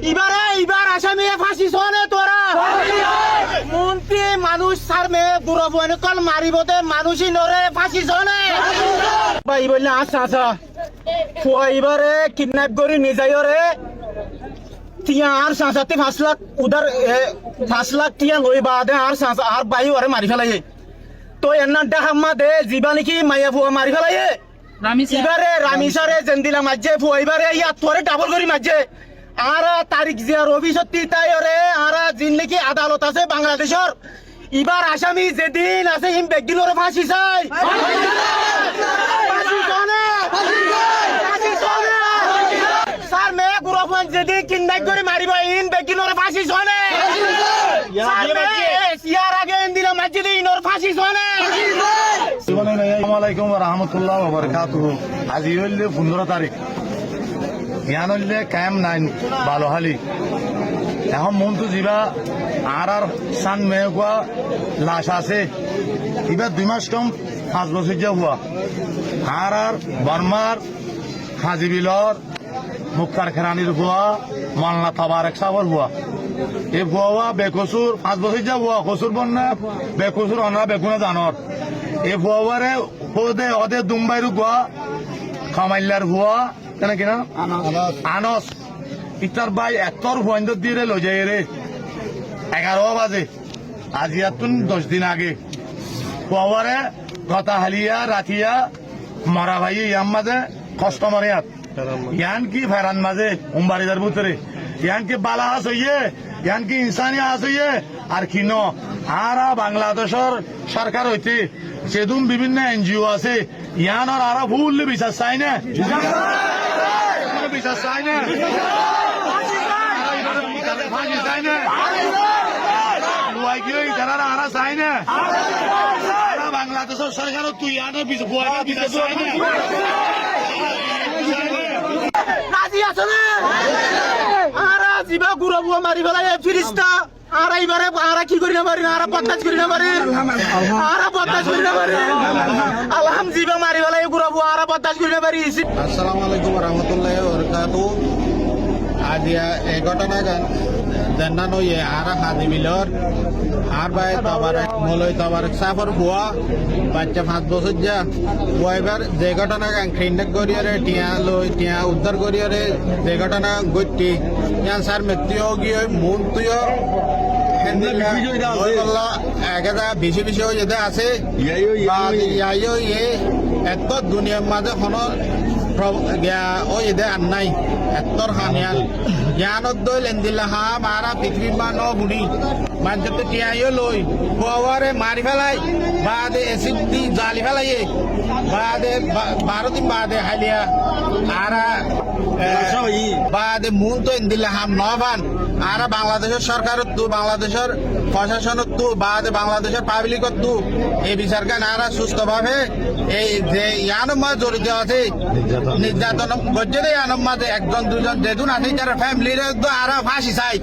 এবার আসামি ফাঁসি শোনে তোরা মন্ত্রী মানুষ সার মেয়ে বুড়ো বনে কল মারিব দে মানুষই নরে ফাঁসি শোনে ভাই বললে আচ্ছা এবারে কিডন্যাপ করি নিজাই রে তিয়া আর 5 লাখ উদার 5 লাখ তিয়া লই বাদে আর বাই ওরে মারি ফেলাই তো এন্না ডাহাম্মা দে জিবা নাকি মাইয়া ফুয়া মারি ফেলাই এবারে রামিসারে জেন্দিলা মাঝে ফুয়া এবারে ইয়া তোরে ডাবল করি মাঝে আর তারিখ জিয়ার অভিসত্যি তাই রে আর জিন নাকি আদালত আছে বাংলাদেশের এবার আসামি যেদিন আছে হিম বেগিনোর ফাঁসি চাই স্যার মেয়ে গুরফান যেদিন কিডন্যাপ করে মারিব ইন বেগিনোর ফাঁসি শোনে ইয়ার আগে দিলাম মাঝে ইনোর ফাঁসি শোনে আসসালামু আলাইকুম ওয়া রাহমাতুল্লাহি ওয়া বারাকাতুহু আজি হইলে 15 তারিখ ইয়ান হইলে কায়েম নাইন বালোহালি এখন মনটো যিবা আর সান মেঘুয়া লাশ আছে এবার 2 মাস কম 5 বছর যা হুয়া আর বর্মার হাজি বিলর মুক্তার খেরানির হুয়া মাল্লা তাবারেক সাবর হুয়া এই হুয়া বেকসুর 5 বছর যা হুয়া কসুর বন্যা বেকসুর অনরা বেকুনা জানর এই হুয়ারে হোদে ওদে দুম্বাইরু গুয়া খামাইল্লার হুয়া কেন কিনা আনস ইতার ভাই একতর হুয়াইন্দ দিয়ে লই যায় রে 11 বাজে আজিয়াতুন 10 দিন আগে হুয়ারে কথা হালিয়া রাতিয়া মরা ভাই ইয়াম মাঝে কাস্টমার ইয়ান কি ফেরান মাঝে উম্বারিদার ভিতরে ইয়ান কি বালা হাস হইয়ে ইয়ান কি ইনসানি হাস হইয়ে আর কিন আর বাংলাদেশের সরকার হইতে সেদুম বিভিন্ন এনজিও আছে ইয়ানোর আর ভুল বিশ্বাস চাই না বিশ্বাস চাই না চাই না আর চাই না বাংলাদেশের সরকার তুই ইয়ানোর বিশ্বাস চাই না রাজি আছে না আর জিবা গুড়া বুয়া মারি ফেলাই ফিরিস্তা আর এইবারে আর কি করি না পারি আর বদমাশ করি না পারি আর বদমাশ করি না পারি আলহাম জিবা মারি ফেলাই গুড়া বুয়া আর বদমাশ করি না পারি আসসালামু আলাইকুম ওয়া রাহমাতুল্লাহি ওয়া বারাকাতুহু আদিয়া এই ঘটনা গান জান্নানো ইয়ে আর হাদি মিলর আর ভাই তাবারক মলই তাবারক সাফর বুয়া বাচ্চা 5 বছর যা ওইবার যে ঘটনা গান ক্রিন্ডক গরিয়ারে টিয়া উদ্ধার গরিয়ারে যে ঘটনা গতি ইয়ান স্যার মৃত্যু গিয়ে মন তুইও বেশি বেশি যেতে আছে ইয়াইও ইয়ে এত দুনিয়ার মাঝে কোনো ও এদের আর নাই এত্তর হানিয়াল জ্ঞানত দই লেন্দিলা হা মারা পৃথিবীর মা ন বুড়ি মাঝে টিয়াইও লই খোয়ারে মারি ফেলাই বাদে এসিড দি জালি ফেলাই বাদে 12 দিন বাদে হালিয়া আর বাদে মুন তো এন্দিলা হাম নবান আর বাংলাদেশের সরকারের তু বাংলাদেশের প্রশাসনের তু বাদে বাংলাদেশের পাবলিকের তু এই বিচারকে নারা সুস্থভাবে এই যে ইয়ানোর মাঝে জড়িত আছে নির্যাতন করছে ইয়ানোর মাঝে 1 জন 2 জন যেদিন আছে যারা ফ্যামিলির আর ফাঁসি চাই